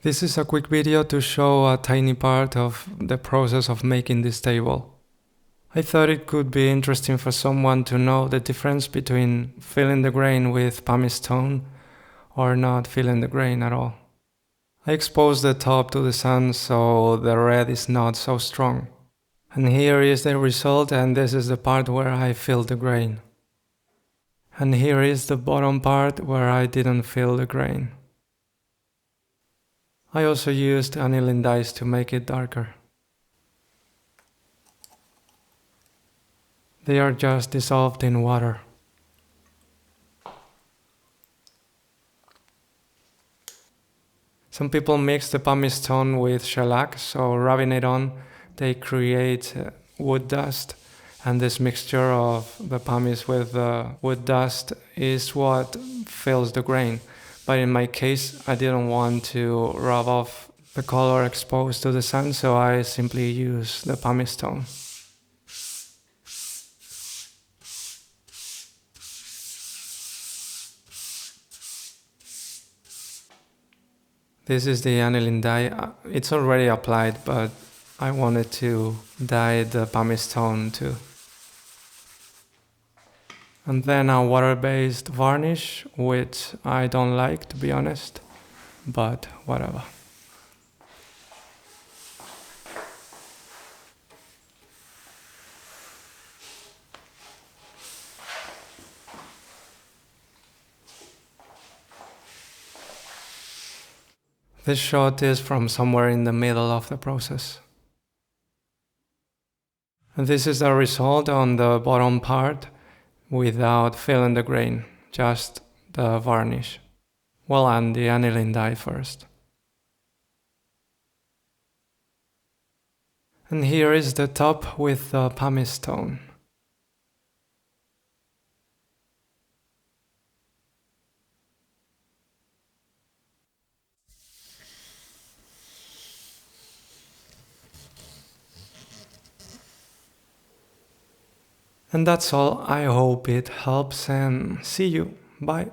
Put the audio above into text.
This is a quick video to show a tiny part of the process of making this table. I thought it could be interesting for someone to know the difference between filling the grain with pumice stone or not filling the grain at all. I exposed the top to the sun so the red is not so strong. And here is the result, and this is the part where I filled the grain. And here is the bottom part where I didn't fill the grain. I also used aniline dyes to make it darker. They are just dissolved in water. Some people mix the pumice stone with shellac, so rubbing it on, they create wood dust. And this mixture of the pumice with the wood dust is what fills the grain. But in my case, I didn't want to rub off the color exposed to the sun, so I simply use the pumice stone. This is the aniline dye. It's already applied, but I wanted to dye the pumice stone too. And then a water-based varnish, which I don't like, to be honest, but whatever. This shot is from somewhere in the middle of the process. And this is the result on the bottom part without filling the grain, just the varnish. Well, and the aniline dye first. And here is the top with the pumice stone. And that's all. I hope it helps and see you. Bye.